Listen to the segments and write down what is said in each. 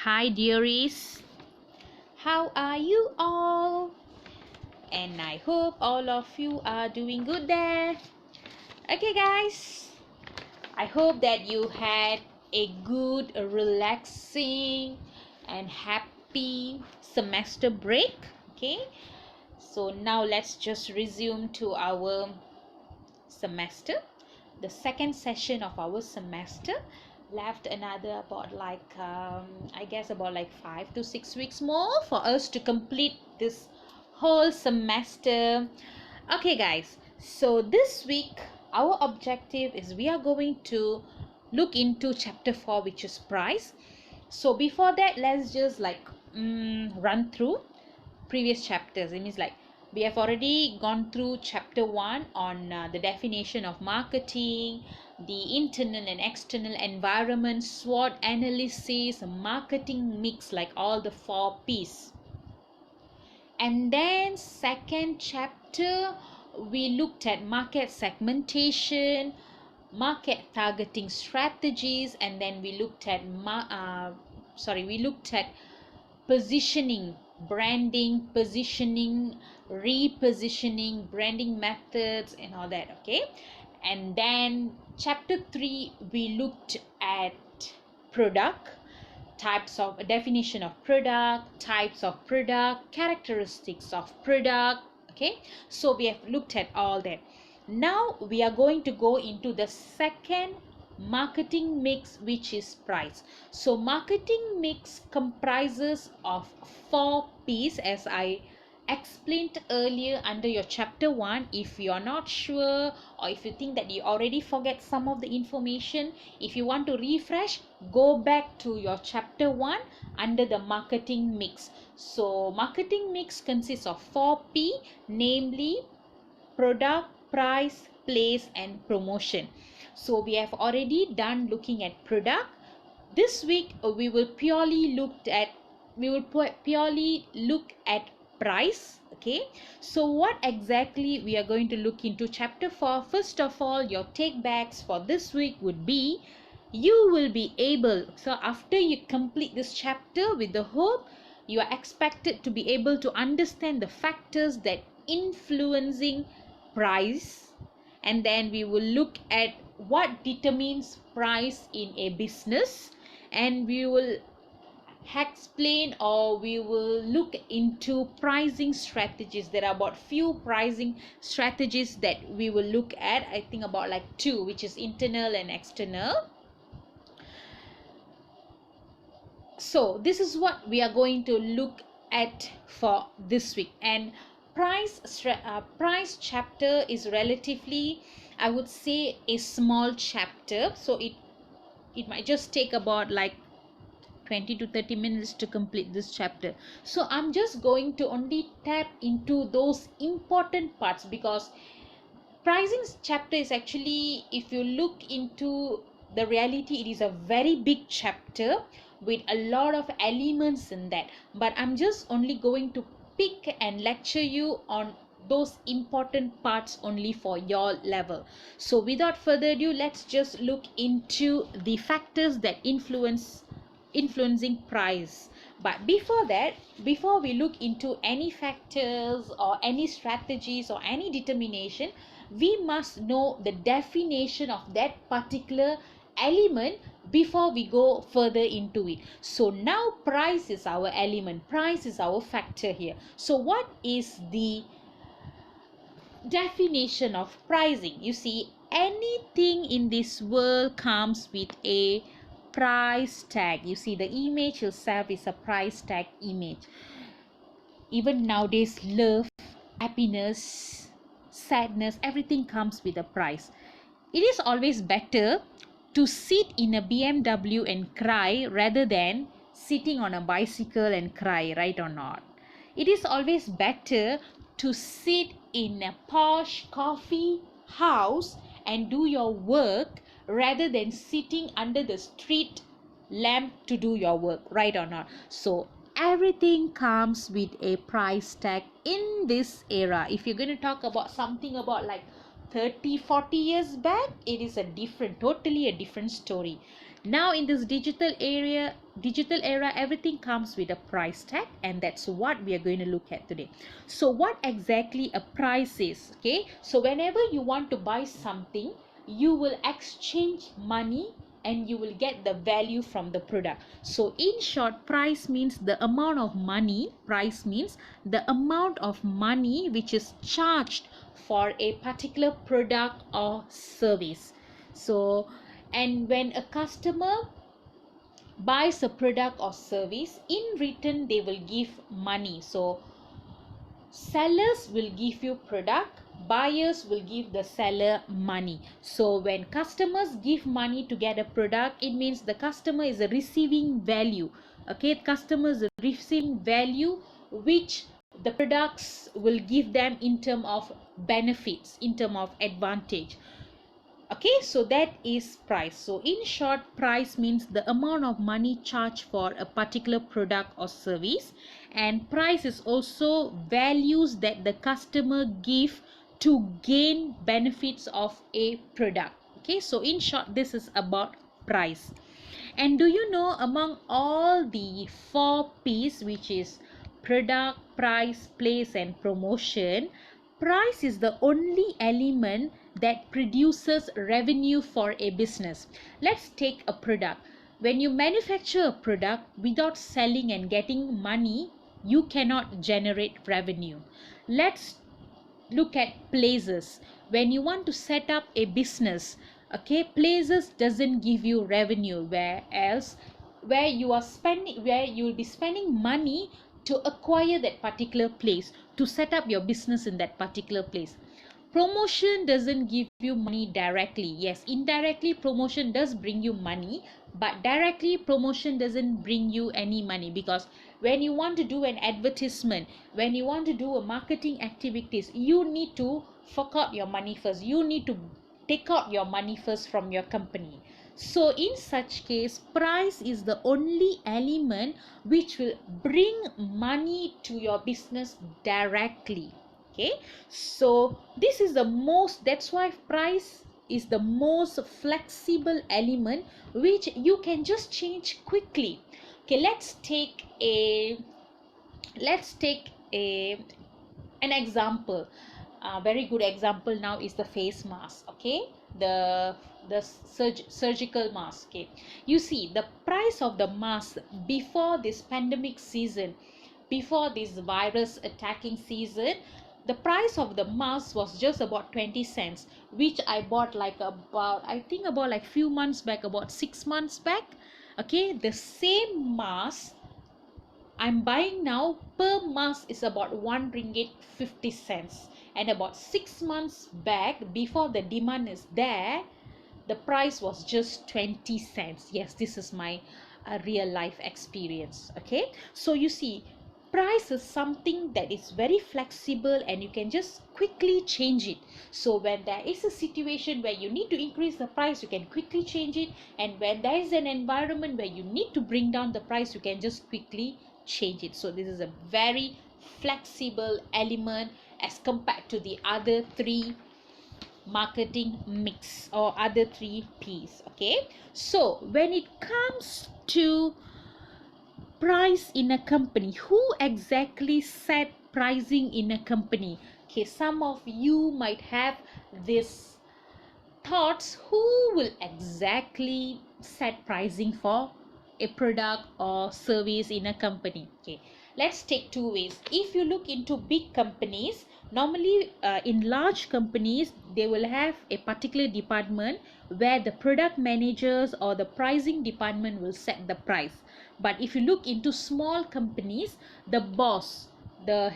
Hi, dearies. How are you all? And I hope all of you are doing good there. Okay, guys. I hope that you had a good, relaxing, and happy semester break. Okay. So now let's just resume to our semester, the second session of our semester. Left another about I guess about 5 to 6 weeks more for us to complete this whole semester. Okay, guys, so this week our objective is we are going to look into chapter 4, which is price. So before that, let's just run through previous chapters. It means we have already gone through chapter 1 on the definition of marketing, the internal and external environment, SWOT analysis, marketing mix, like all the 4 P's. And then second chapter, we looked at market segmentation, market targeting strategies, and then we looked at positioning, branding, positioning, repositioning, branding methods, and all that. Okay. And then chapter 3, we looked at product, types of definition of product, types of product, characteristics of product. Okay, so we have looked at all that. Now we are going to go into the second marketing mix, which is price. So marketing mix comprises of 4 P's, as I explained earlier under your chapter 1. If you are not sure, or if you think that you already forget some of the information, if you want to refresh, go back to your chapter 1 under the marketing mix. So marketing mix consists of 4P, namely product, price, place, and promotion. So we have already done looking at product. This week we will purely look at price. Okay, so what exactly we are going to look into chapter 4? First of all, your take backs for this week would be, you will be able, so after you complete this chapter, with the hope you are expected to be able to understand the factors that influencing price, and then we will look at what determines price in a business, and we will explain, or we will look into pricing strategies. There are about few pricing strategies that we will look at. I think about 2, which is internal and external. So this is what we are going to look at for this week. And price chapter is relatively, I would say, a small chapter, so it might just take about 20 to 30 minutes to complete this chapter. So I'm just going to only tap into those important parts, because pricing chapter is actually, if you look into the reality, it is a very big chapter with a lot of elements in that. But I'm just only going to pick and lecture you on those important parts only for your level. So without further ado, let's just look into the factors that influencing price. But before that, before we look into any factors or any strategies or any determination, we must know the definition of that particular element before we go further into it. So now price is our element, price is our factor here. So what is the definition of pricing? You see, anything in this world comes with a price tag. You see, the image itself is a price tag image. Even nowadays, love, happiness, sadness, everything comes with a price. It is always better to sit in a BMW and cry rather than sitting on a bicycle and cry, right or not? It is always better to sit in a posh coffee house and do your work rather than sitting under the street lamp to do your work, right or not? So everything comes with a price tag in this era. If you're going to talk about something about 30-40 years back, it is totally a different story. Now in this digital era, everything comes with a price tag, and that's what we are going to look at today. So what exactly a price is? Okay, so whenever you want to buy something, you will exchange money and you will get the value from the product. So in short, price means the amount of money. Price means the amount of money which is charged for a particular product or service. So, and when a customer buys a product or service, in return they will give money. So sellers will give you product, buyers will give the seller money. So when customers give money to get a product, it means the customer is receiving value. Okay, customers are receiving value which the products will give them in terms of benefits, in terms of advantage. Okay, so that is price. So in short, price means the amount of money charged for a particular product or service, and price is also values that the customer give to gain benefits of a product. Okay, so in short, this is about price. And do you know, among all the 4 P's, which is product, price, place and promotion, price is the only element that produces revenue for a business. Let's take a product. When you manufacture a product, without selling and getting money, you cannot generate revenue. Let's look at places. When you want to set up a business, okay, places doesn't give you revenue, whereas where you will be spending money to acquire that particular place, to set up your business in that particular place. Promotion doesn't give you money directly. Yes, indirectly promotion does bring you money, but directly promotion doesn't bring you any money, because when you want to do an advertisement, when you want to do a marketing activities, you need to fork out your money first. You need to take out your money first from your company. So in such case, price is the only element which will bring money to your business directly. Okay, so this is the most, that's why price is the most flexible element which you can just change quickly. Okay, let's take a an example. A very good example now is the face mask. Okay, the surgical mask. Okay, you see the price of the mask before this pandemic season, before this virus attacking season, the price of the mask was just about 20 cents, which I bought like about, I think about like few months back, about 6 months back. Okay, the same mask I'm buying now per mask is about 1 ringgit 50 cents, and about 6 months back, before the demand is there, the price was just 20 cents. Yes, this is my real life experience. Okay, so you see, price is something that is very flexible and you can just quickly change it. So when there is a situation where you need to increase the price, you can quickly change it, and when there is an environment where you need to bring down the price, you can just quickly change it. So this is a very flexible element as compared to the other 3 marketing mix or other 3 P's. Okay, so when it comes to price in a company, who exactly set pricing in a company? Okay, some of you might have this thoughts, who will exactly set pricing for a product or service in a company? Okay, let's take 2 ways. If you look into big companies, normally in large companies, they will have a particular department where the product managers or the pricing department will set the price. But if you look into small companies, the boss, the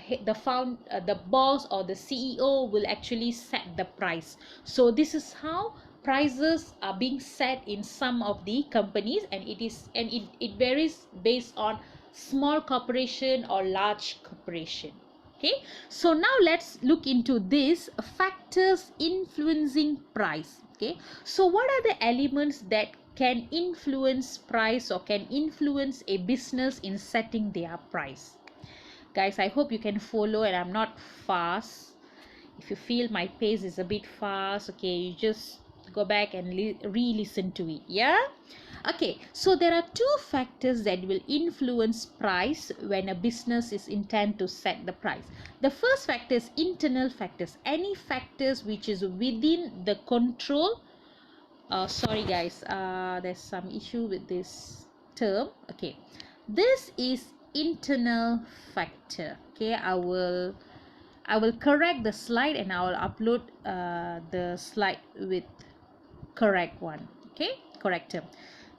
boss or the CEO will actually set the price. So this is how prices are being set in some of the companies, and it varies based on small corporation or large corporation. Okay, so now let's look into this factors influencing price. Okay, so what are the elements that can influence price or can influence a business in setting their price? Guys, I hope you can follow and I'm not fast. If you feel my pace is a bit fast, okay, you just go back and re-listen to it. Yeah, Okay, so there are two factors that will influence price when a business is intent to set the price. The first factor is internal factors, any factors which is within the control. Sorry guys, there's some issue with this term. Okay, this is internal factor. Okay, I will correct the slide and I will upload the slide with correct one. Okay, correct term.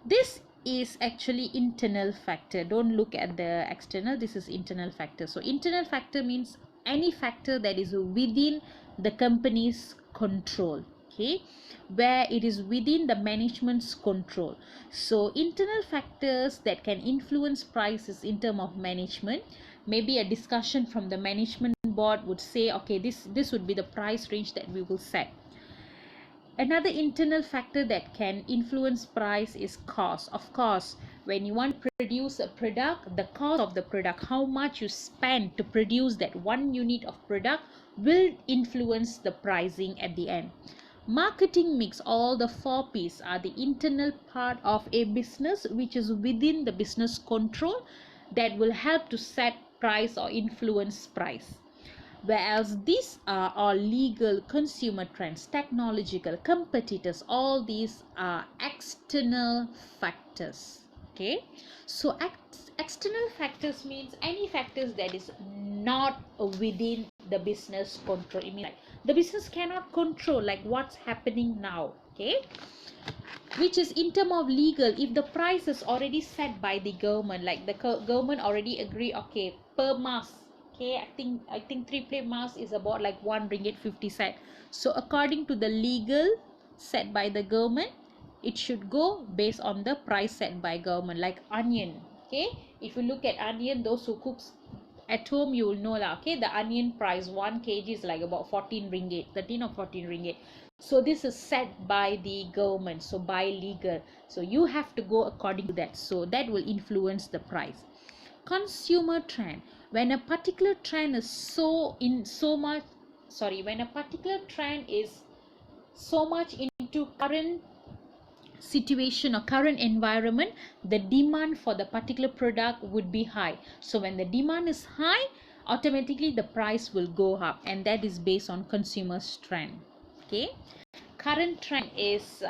This is actually internal factor. Don't look at the external. This is internal factor. So internal factor means any factor that is within the company's control. Okay, where it is within the management's control. So internal factors that can influence prices in terms of management, maybe a discussion from the management board would say, okay, this would be the price range that we will set. Another internal factor that can influence price is cost. Of course, when you want to produce a product, the cost of the product, how much you spend to produce that one unit of product, will influence the pricing at the end. Marketing mix, all the 4Ps are the internal part of a business which is within the business control, that will help to set price or influence price. Whereas these are all legal, consumer trends, technological, competitors, all these are external factors. Okay, so external factors means any factors that is not within the business control. It means like the business cannot control, like what's happening now. Okay, which is in term of legal, if the price is already set by the government, like the government already agree, okay, per mask, okay, I think 3 plate mask is about like 1 ringgit 50 cent. So according to the legal set by the government, it should go based on the price set by government. Like onion, okay, if you look at onion, those who cooks at home, you will know lah, okay, the onion price 1 kg is like about 14 ringgit, 13 or 14 ringgit. So this is set by the government, so by legal, so you have to go according to that, so that will influence the price. Consumer trend, when a particular trend is when a particular trend is so much into current situation or current environment, the demand for the particular product would be high. So when the demand is high, automatically the price will go up, and that is based on consumers trend. Okay, current trend is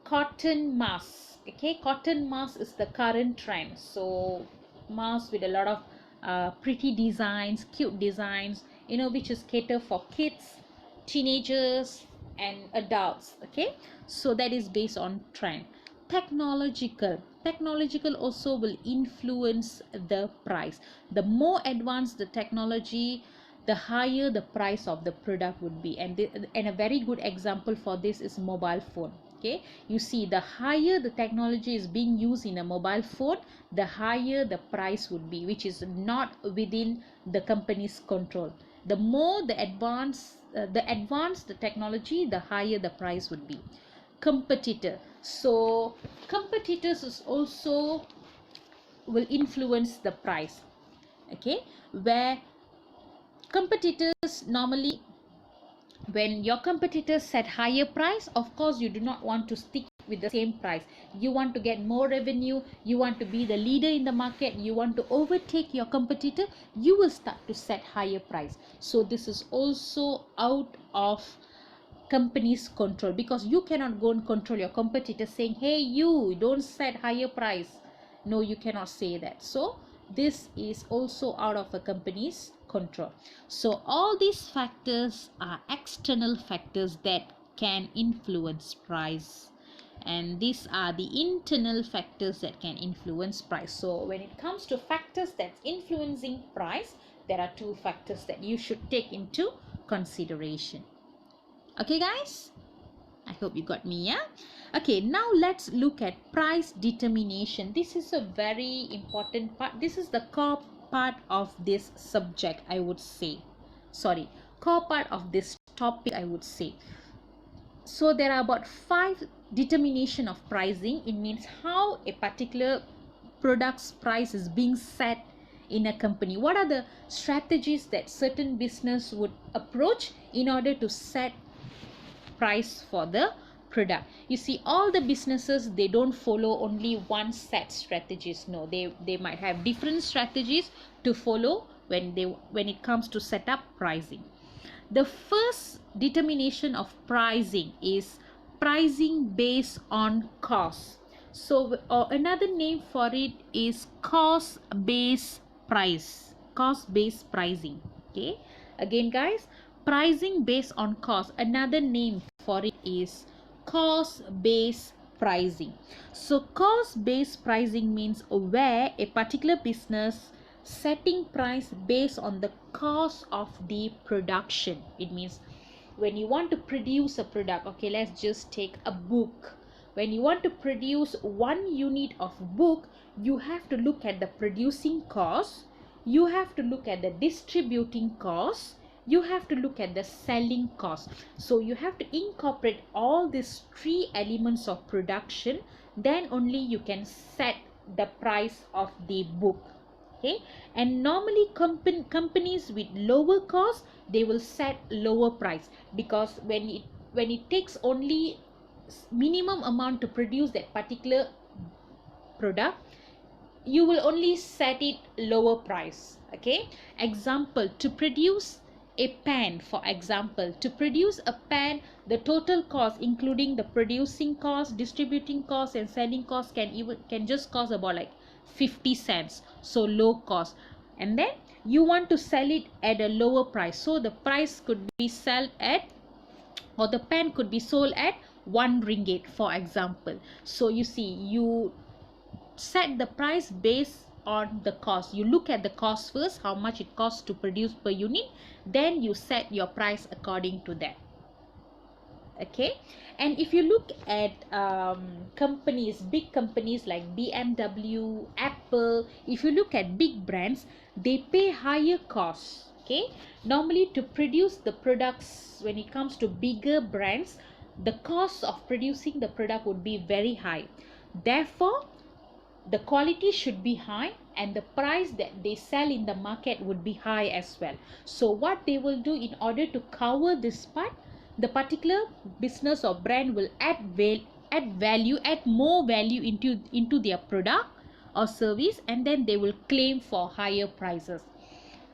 cotton mask. Okay, cotton mask is the current trend. So mask with a lot of pretty designs, cute designs, which is cater for kids, teenagers and adults. Okay, so that is based on trend. Technological also will influence the price. The more advanced the technology, the higher the price of the product would be. And a very good example for this is mobile phone. Okay, you see, the higher the technology is being used in a mobile phone, the higher the price would be, which is not within the company's control. The more the advanced the technology, the higher the price would be. Competitor, so competitors is also will influence the price. Okay, where competitors normally, when your competitors set higher price, of course you do not want to stick with the same price. You want to get more revenue, you want to be the leader in the market, you want to overtake your competitor, you will start to set higher price. So this is also out of company's control, because you cannot go and control your competitor saying, hey, you don't set higher price. No, you cannot say that. So this is also out of a company's control. So all these factors are external factors that can influence price, and these are the internal factors that can influence price. So when it comes to factors that's influencing price, there are 2 factors that you should take into consideration. Okay guys, I hope you got me. Yeah, okay, now let's look at price determination. This is a very important part. This is the core part of this subject, I would say. Core part of this topic, I would say. So there are about 5 determination of pricing. It means how a particular product's price is being set in a company. What are the strategies that certain business would approach in order to set price for the product. You see, all the businesses, they don't follow only one set strategies. No, they might have different strategies to follow when it comes to set up pricing. The first determination of pricing is pricing based on cost. So another name for it is cost based price, cost based pricing. Okay, again guys, pricing based on cost, another name for it is cost based pricing. So cost based pricing means where a particular business setting price based on the cost of the production. It means when you want to produce a product, okay, let's just take a book. When you want to produce 1 unit of book, you have to look at the producing cost, you have to look at the distributing cost, you have to look at the selling cost. So you have to incorporate all these 3 elements of production, then only you can set the price of the book. Okay, and normally companies with lower cost, they will set lower price, because when it takes only minimum amount to produce that particular product, you will only set it lower price. Okay, example, to produce a pen, for example, to produce a pen, the total cost including the producing cost, distributing cost and selling cost can just cost about like 50 cents, so low cost. And then you want to sell it at a lower price, so the price could be sold at, or the pen could be sold at 1 ringgit, for example. So you see, you set the price based on the cost. You look at the cost first, how much it costs to produce per unit, then you set your price according to that. Okay, and if you look at companies, big companies like BMW, Apple, if you look at big brands, they pay higher costs. Okay, normally to produce the products, when it comes to bigger brands, the cost of producing the product would be very high. Therefore, the quality should be high and the price that they sell in the market would be high as well. So what they will do, in order to cover this part, the particular business or brand will add value, add more value into their product or service, and then they will claim for higher prices.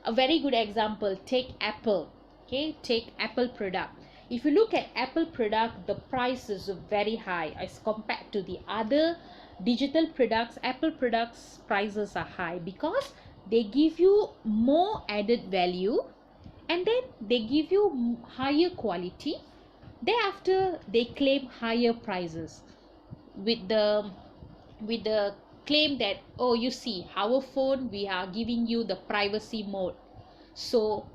A very good example, take Apple. Okay, take Apple product. If you look at Apple product, the price is very high as compared to the other digital products. Apple products prices are high because they give you more added value, and then they give you higher quality. Thereafter they claim higher prices with the claim that, oh, you see, our phone, we are giving you the privacy mode, so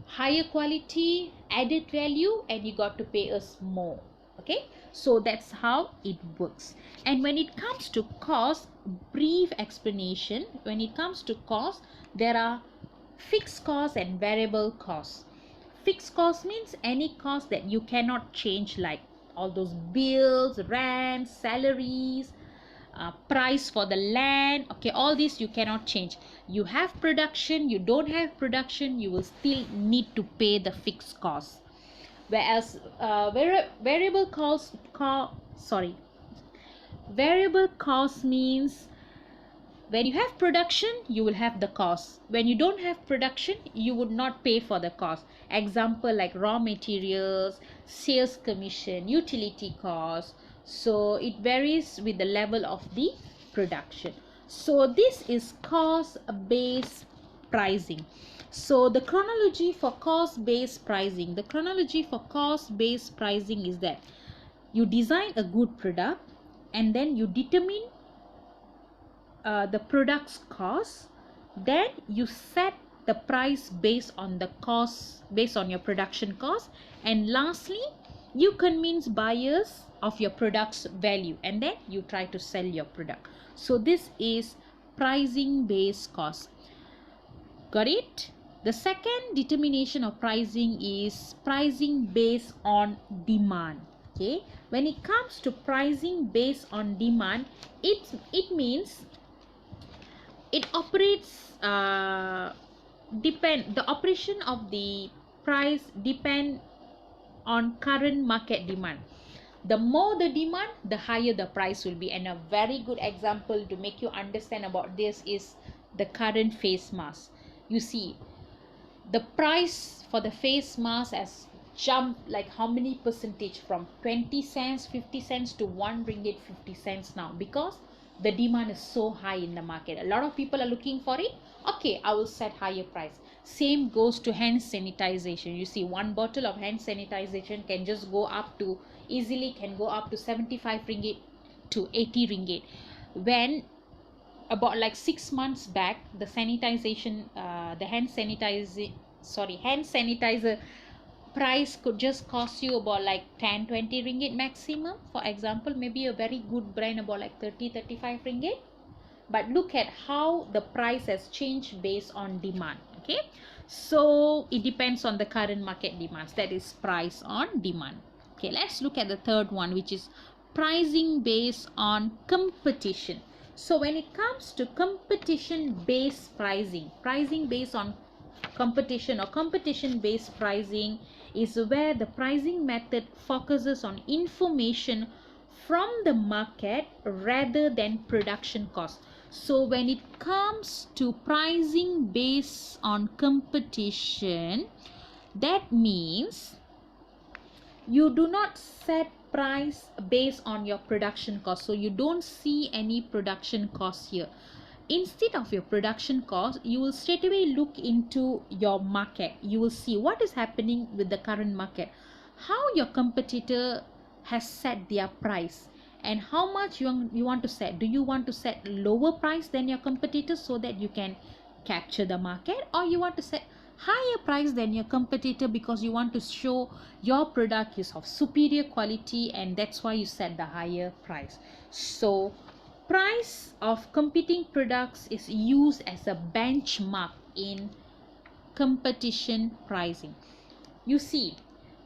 higher quality, added value, and you got to pay us more. Okay, so that's how it works. And when it comes to cost, brief explanation, when it comes to cost, there are fixed costs and variable costs. Fixed cost means any cost that you cannot change, like all those bills, rent, salaries, price for the land. Okay, all this you cannot change. You have production, you don't have production, you will still need to pay the fixed cost. Whereas variable cost means when you have production, you will have the cost. When you don't have production, you would not pay for the cost. Example like raw materials, sales commission, utility costs. So it varies with the level of the production. So this is cost based pricing. So the chronology for cost based pricing, is that you design a good product, and then you determine the product's cost, then you set the price based on the cost, based on your production cost, and lastly you convince buyers of your product's value, and then you try to sell your product. So this is pricing based cost. Got it? The second determination of pricing is pricing based on demand. Okay, when it comes to pricing based on demand, it means it operates the operation of the price depend on current market demand. The more the demand, the higher the price will be. And a very good example to make you understand about this is the current face mask. You see, the price for the face mask has jumped like how many percentage, from 20 cents, 50 cents to 1 ringgit 50 cents now, because the demand is so high in the market. A lot of people are looking for it. Okay, I will set higher price. Same goes to hand sanitization. You see, one bottle of hand sanitization can just go up to, easily can go up to 75 ringgit to 80 ringgit, when about like 6 months back, the sanitization the hand sanitizer price could just cost you about like 10-20 ringgit maximum. For example, maybe a very good brand about like 30-35 ringgit. But look at how the price has changed based on demand. Okay, so it depends on the current market demands. That is price on demand. Okay, let's look at the third one, which is pricing based on competition. So when it comes to competition based pricing, pricing based on competition or competition based pricing is where the pricing method focuses on information from the market rather than production cost. So when it comes to pricing based on competition, that means you do not set price based on your production cost. So you don't see any production cost here. Instead of your production cost, you will straight away look into your market. You will see what is happening with the current market, how your competitor has set their price, and how much you want to set. Do you want to set lower price than your competitor so that you can capture the market, or you want to set higher price than your competitor because you want to show your product is of superior quality, and that's why you set the higher price. So price of competing products is used as a benchmark in competition pricing. You see,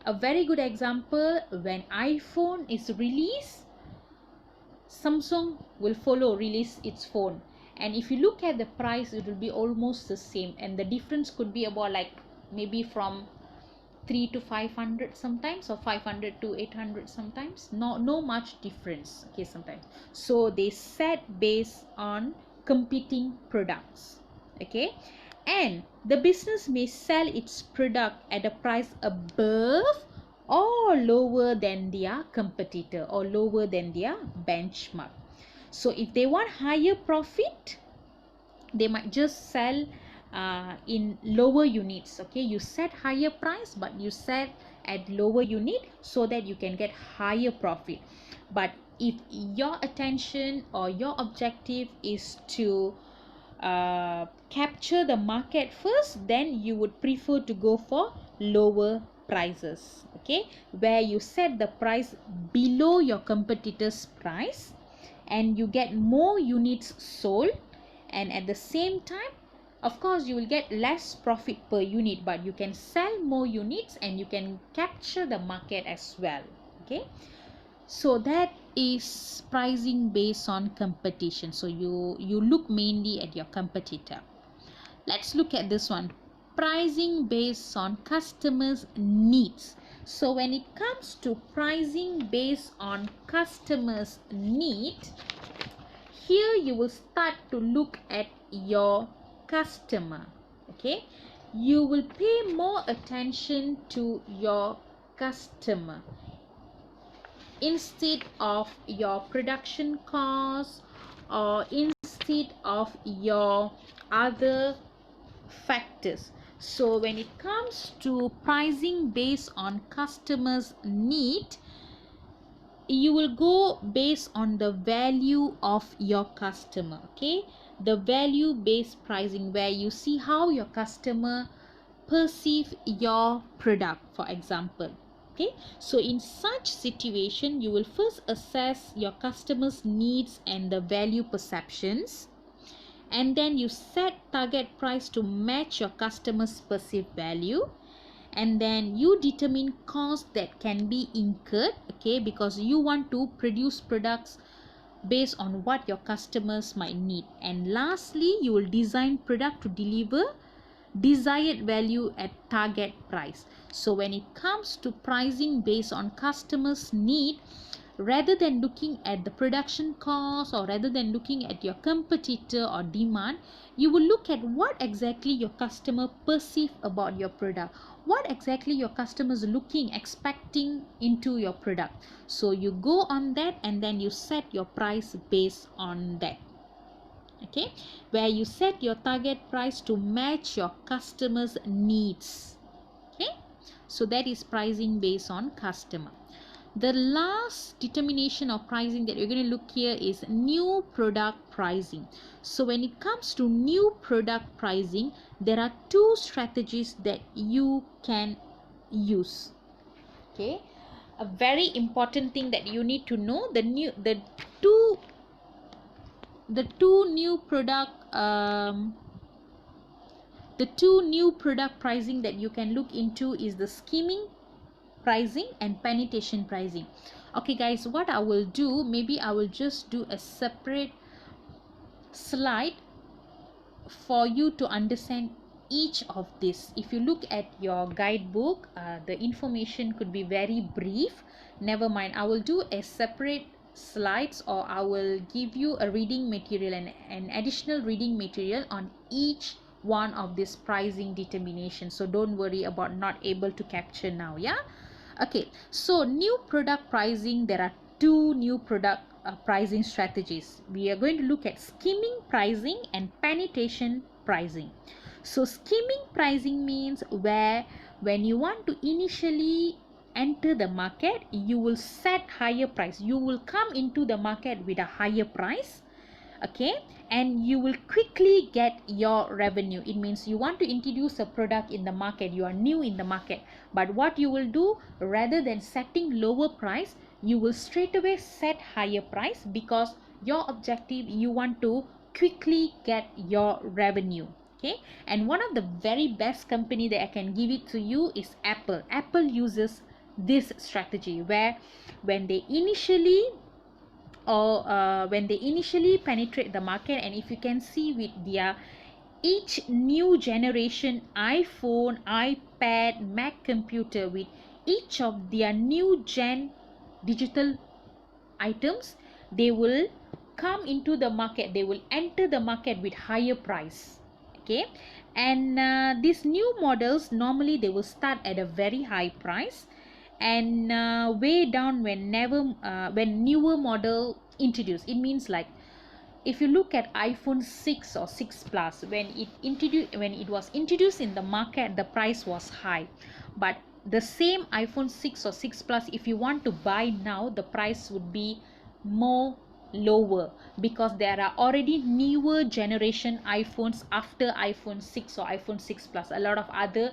a very good example, when iPhone is released, Samsung will follow release its phone, and if you look at the price, it will be almost the same, and the difference could be about like maybe from 3 to 500 sometimes, or 500 to 800 sometimes. No much difference. Okay, sometimes. So they set based on competing products. Okay, and the business may sell its product at a price above or lower than their competitor, or lower than their benchmark. So if they want higher profit, they might just sell in lower units. Okay, you set higher price, but you set at lower unit so that you can get higher profit. But if your attention or your objective is to capture the market first, then you would prefer to go for lower prices. Okay, where you set the price below your competitor's price, and you get more units sold, and at the same time, of course, you will get less profit per unit, but you can sell more units and you can capture the market as well. Okay, so that is pricing based on competition. So you look mainly at your competitor. Let's look at this one, pricing based on customers needs. So when it comes to pricing based on customers need, here you will start to look at your customer. Okay, you will pay more attention to your customer instead of your production cost, or instead of your other factors. So when it comes to pricing based on customers need, you will go based on the value of your customer. Okay, the value based pricing, where you see how your customer perceive your product, for example. Okay, so in such situation, you will first assess your customers needs and the value perceptions, and then you set target price to match your customers perceived value, and then you determine costs that can be incurred. Okay, because you want to produce products based on what your customers might need. And lastly, you will design product to deliver desired value at target price. So when it comes to pricing based on customers' need, rather than looking at the production cost or rather than looking at your competitor or demand, you will look at what exactly your customer perceive about your product, what exactly your customers looking, expecting into your product. So you go on that and then you set your price based on that. Okay, where you set your target price to match your customers' needs. Okay, so that is pricing based on customer. The last determination of pricing that we're going to look here is new product pricing. So when it comes to new product pricing, there are two strategies that you can use. Okay, a very important thing that you need to know, the two new product pricing that you can look into is the skimming pricing and penetration pricing. Okay guys, what I will do, maybe I will just do a separate slide for you to understand each of this. If you look at your guidebook, the information could be very brief. Never mind, I will do a separate slides, or I will give you a reading material and an additional reading material on each one of this pricing determination. So don't worry about not able to capture now. Yeah, okay, so new product pricing, there are two new product pricing strategies. We are going to look at skimming pricing and penetration pricing. So skimming pricing means where when you want to initially enter the market, you will set higher price, you will come into the market with a higher price. Okay, and you will quickly get your revenue. It means you want to introduce a product in the market, you are new in the market, but what you will do, rather than setting lower price, you will straight away set higher price, because your objective, you want to quickly get your revenue. Okay, and one of the very best company that I can give it to you is Apple. Apple uses this strategy where when they initially penetrate the market, and if you can see with their each new generation iPhone, iPad, Mac computer, with each of their new gen digital items, they will come into the market, they will enter the market with higher price. Okay, and these new models, normally they will start at a very high price, and way down when newer model introduced. It means like, if you look at iPhone 6 or 6 plus, when it was introduced in the market, the price was high, but the same iPhone 6 or 6 plus, if you want to buy now, the price would be more lower, because there are already newer generation iPhones after iPhone 6 or iPhone 6 plus, a lot of other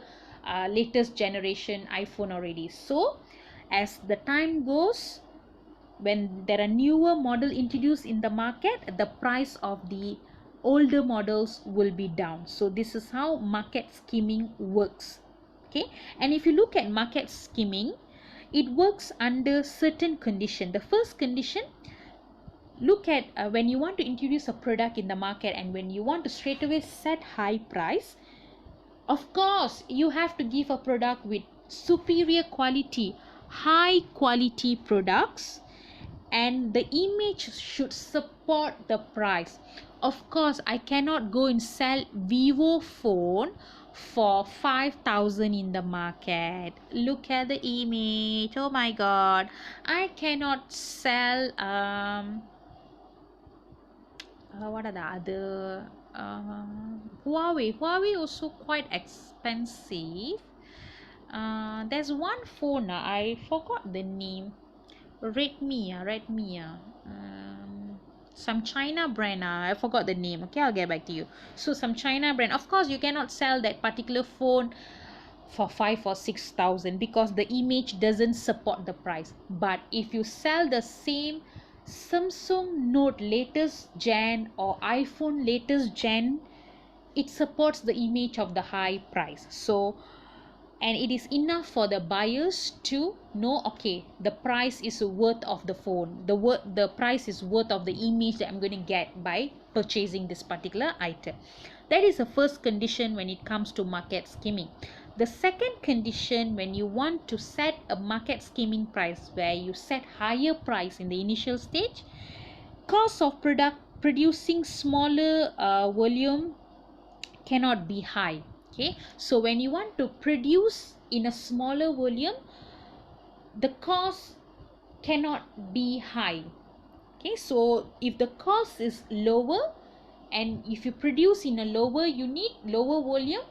latest generation iPhone already. So as the time goes, when there are newer model introduced in the market, the price of the older models will be down. So this is how market skimming works. Okay, and if you look at market skimming, it works under certain condition. The first condition, look at when you want to introduce a product in the market and when you want to straight away set high price, of course you have to give a product with superior quality, high quality products, and the image should support the price. Of course, I cannot go and sell Vivo phone for 5,000 in the market. Look at the image. Oh my god. I cannot sell what are the other Huawei also quite expensive. There's one phone, I forgot the name. Redmi, some China brand, I forgot the name. Okay, I'll get back to you. So some China brand, of course you cannot sell that particular phone for 5 or 6,000, because the image doesn't support the price. But if you sell the same Samsung Note latest gen or iPhone latest gen, it supports the image of the high price. So, and it is enough for the buyers to know, okay, the price is worth of the phone, the price is worth of the image that I'm going to get by purchasing this particular item. That is the first condition when it comes to market scheming. The second condition, when you want to set a market scheming price, where you set higher price in the initial stage, cost of producing smaller volume cannot be high. Okay, so when you want to produce in a smaller volume, the cost cannot be high. Okay, so if the cost is lower and if you produce in a lower unit, lower volume,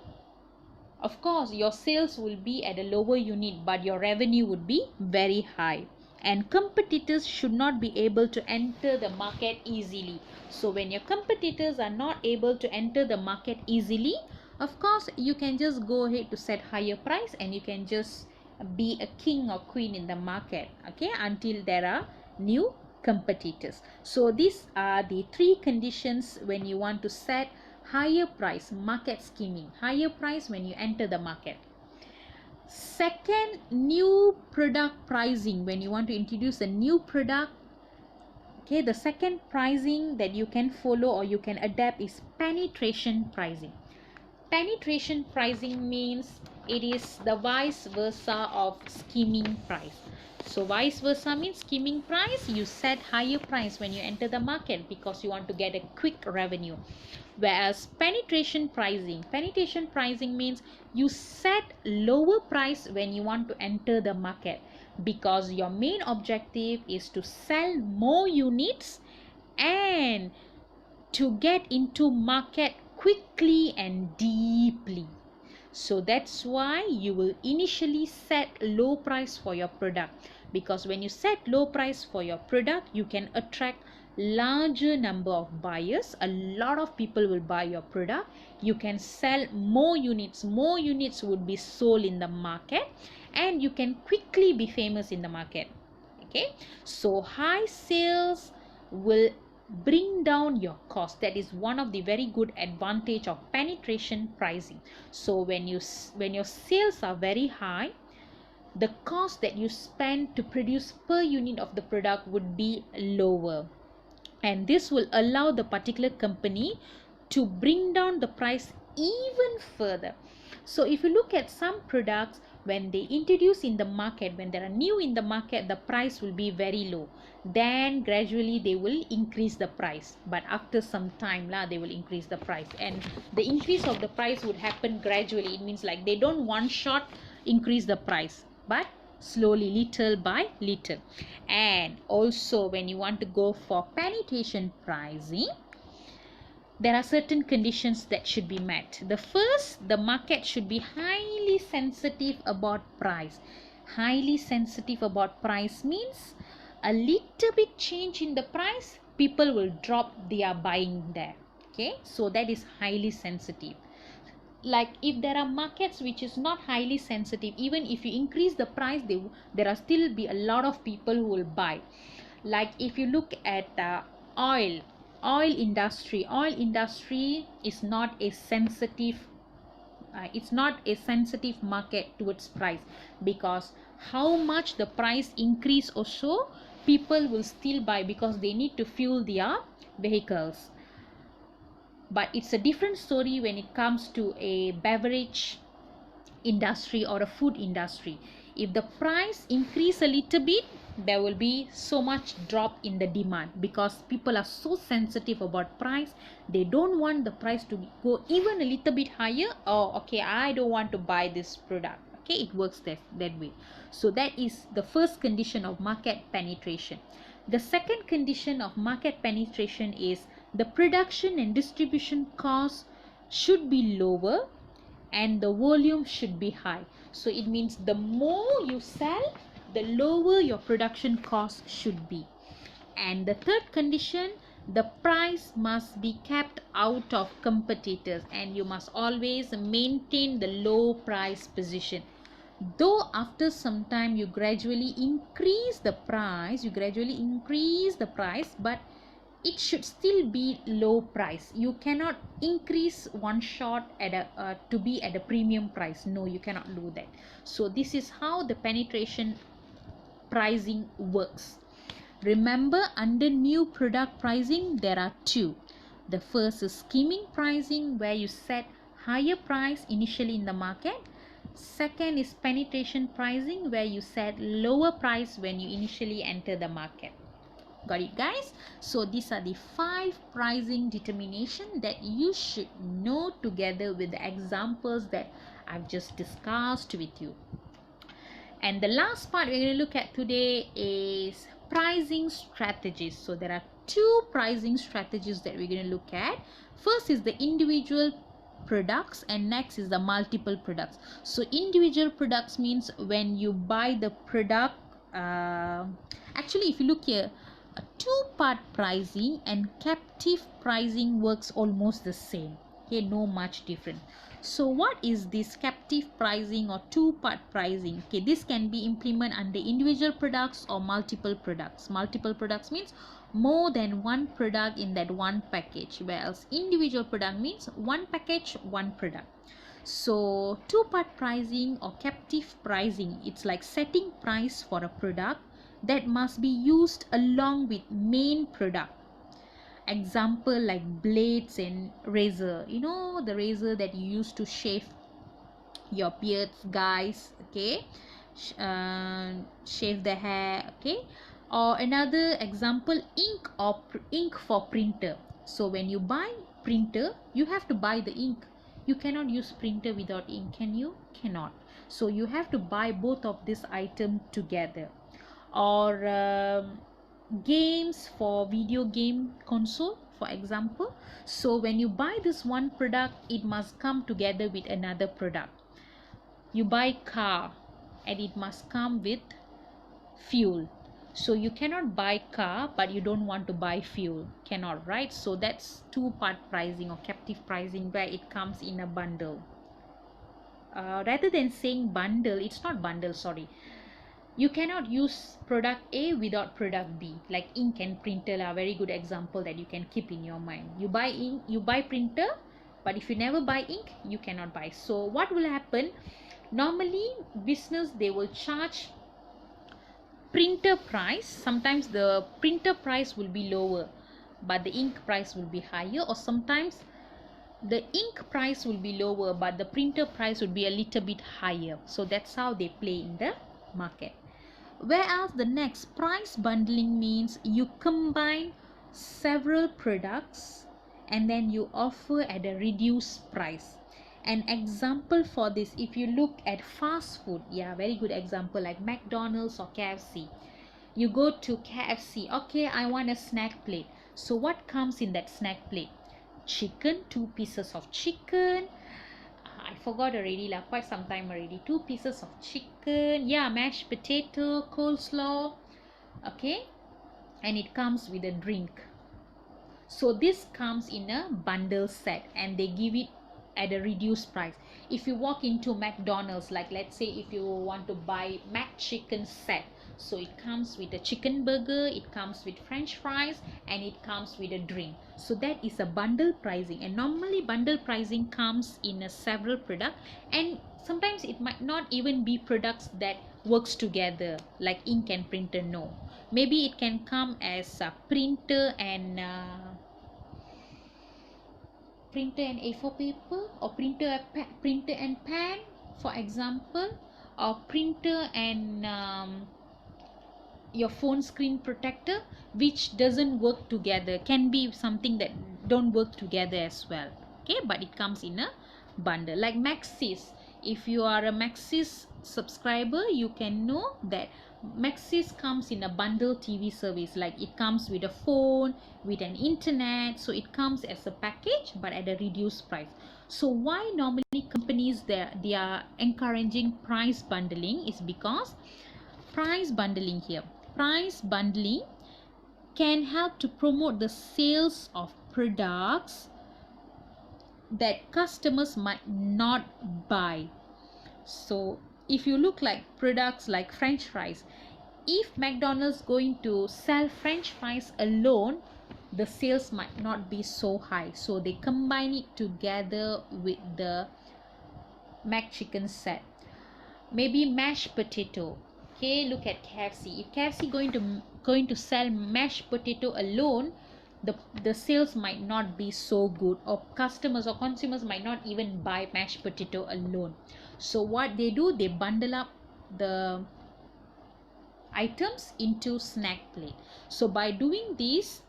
of course your sales will be at a lower unit, but your revenue would be very high, and competitors should not be able to enter the market easily. So when your competitors are not able to enter the market easily, of course you can just go ahead to set higher price and you can just be a king or queen in the market, okay, until there are new competitors. So these are the three conditions when you want to set higher price, market scheming. Higher price when you enter the market. Second, new product pricing. When you want to introduce a new product, okay, the second pricing that you can follow or you can adapt is penetration pricing. Penetration pricing means it is the vice versa of scheming price. So vice versa means scheming price, you set higher price when you enter the market because you want to get a quick revenue. Whereas penetration pricing means you set lower price when you want to enter the market because your main objective is to sell more units and to get into market quickly and deeply. So that's why you will initially set low price for your product, because when you set low price for your product, you can attract larger number of buyers. A lot of people will buy your product. You can sell more units would be sold in the market, and you can quickly be famous in the market. Okay, so high sales will bring down your cost. That is one of the very good advantage of penetration pricing. So when your sales are very high, the cost that you spend to produce per unit of the product would be lower, and this will allow the particular company to bring down the price even further. So if you look at some products, when they introduce in the market, when they are new in the market, the price will be very low, then gradually they will increase the price, but after some time they will increase the price, and the increase of the price would happen gradually. It means like they don't one shot increase the price, but slowly, little by little. And also when you want to go for penetration pricing, there are certain conditions that should be met. The first, the market should be highly sensitive about price. Highly sensitive about price means a little bit change in the price, people will drop their buying there. Okay, so that is highly sensitive. Like if there are markets which is not highly sensitive, even if you increase the price, there are still be a lot of people who will buy. Like if you look at oil industry is not a sensitive it's not a sensitive market towards price, because how much the price increase also, people will still buy because they need to fuel their vehicles. But it's a different story when it comes to a beverage industry or a food industry. If the price increase a little bit, there will be so much drop in the demand because people are so sensitive about price. They don't want the price to go even a little bit higher. Oh, okay, I don't want to buy this product. Okay, it works that way. So that is the first condition of market penetration. The second condition of market penetration is the production and distribution costs should be lower and the volume should be high. So it means the more you sell, the lower your production cost should be. And the third condition, the price must be kept out of competitors, and you must always maintain the low price position. Though after some time you gradually increase the price, but it should still be low price. You cannot increase one shot at to be at a premium price. No, you cannot do that. So this is how the penetration pricing works. Remember, under new product pricing there are two. The first is skimming pricing, where you set higher price initially in the market. Second is penetration pricing, where you set lower price when you initially enter the market. Got it, guys? So these are the 5 pricing determination that you should know together with the examples that I've just discussed with you. And the last part we're going to look at today is pricing strategies. So there are 2 pricing strategies that we're going to look at. First is the individual products, and next is the multiple products. So individual products means when you buy the product, actually if you look here, a 2-part pricing and captive pricing works almost the same. Okay, no much different. So what is this captive pricing or 2-part pricing? Okay, this can be implemented under individual products or multiple products. Multiple products means more than one product in that one package, whereas individual product means one package, one product. So 2-part pricing or captive pricing, it's like setting price for a product that must be used along with main product. Example like blades and razor, you know, the razor that you use to shave your beards, guys. Okay, shave the hair. Okay, or another example, ink or ink for printer. So when you buy printer, you have to buy the ink. You cannot use printer without ink, can you? Cannot. So you have to buy both of this item together. Or games for video game console, for example. So when you buy this one product, it must come together with another product. You buy car and it must come with fuel. So you cannot buy car but you don't want to buy fuel, cannot, right? So that's 2-part pricing or captive pricing, where it comes in a bundle. Rather than saying bundle, it's not bundle, sorry. You cannot use product A without product B. Like ink and printer are very good example that you can keep in your mind. You buy ink, you buy printer, but if you never buy ink, you cannot buy. So what will happen? Normally business, they will charge printer price. Sometimes the printer price will be lower but the ink price will be higher, or sometimes the ink price will be lower but the printer price will be a little bit higher. So that's how they play in the market. Whereas the next, price bundling, means you combine several products and then you offer at a reduced price. An example for this, if you look at fast food, yeah, very good example, like McDonald's or KFC. You go to KFC, okay, I want a snack plate. So what comes in that snack plate? Chicken, 2 pieces of chicken, I forgot already lah, quite some time already. 2 pieces of chicken, yeah, mashed potato, coleslaw, okay, and it comes with a drink. So this comes in a bundle set and they give it at a reduced price. If you walk into McDonald's, like let's say if you want to buy McChicken set, so it comes with a chicken burger, it comes with french fries, and it comes with a drink. So that is a bundle pricing, and normally bundle pricing comes in a several product, and sometimes it might not even be products that works together like ink and printer. No, maybe it can come as a printer and A4 paper, or printer and pen, for example, or printer and your phone screen protector, which doesn't work together. Can be something that don't work together as well. Okay, but it comes in a bundle. Like Maxis, if you are a Maxis subscriber, you can know that Maxis comes in a bundle TV service. Like it comes with a phone, with an internet, so it comes as a package but at a reduced price. So why normally companies they are encouraging price bundling is because price bundling can help to promote the sales of products that customers might not buy. So if you look like products like french fries, if McDonald's going to sell french fries alone, the sales might not be so high, so they combine it together with the McChicken set. Maybe mashed potato. Okay, look at KFC. If KFC going to sell mashed potato alone, the sales might not be so good, or customers or consumers might not even buy mashed potato alone. So what they do, they bundle up the items into snack plate. So by doing this,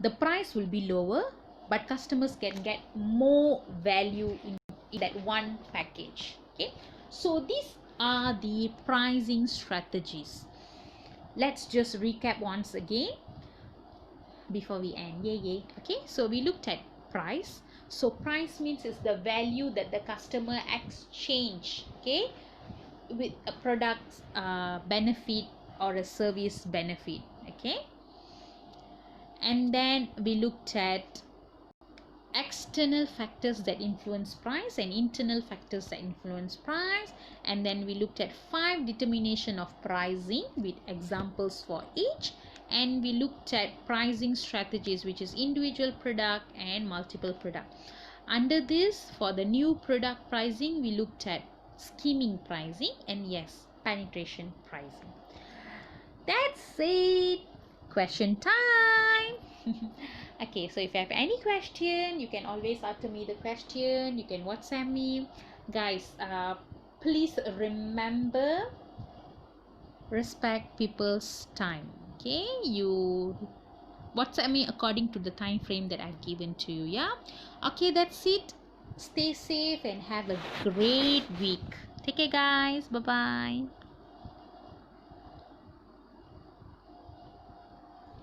the price will be lower, but customers can get more value in that one package. Okay, so these are the pricing strategies. Let's just recap once again before we end. Yay. Okay, so we looked at price. So price means is the value that the customer exchange, okay, with a product benefit or a service benefit. Okay, and then we looked at external factors that influence price and internal factors that influence price, and then we looked at 5 determination of pricing with examples for each, and we looked at pricing strategies, which is individual product and multiple product. Under this, for the new product pricing, we looked at skimming pricing and yes, penetration pricing. That's it. Question time. Okay, so if you have any question, you can always ask me the question. You can WhatsApp me, guys. Please remember, respect people's time. Okay, you WhatsApp me according to the time frame that I've given to you. Yeah, okay, that's it. Stay safe and have a great week. Take care, guys. Bye bye.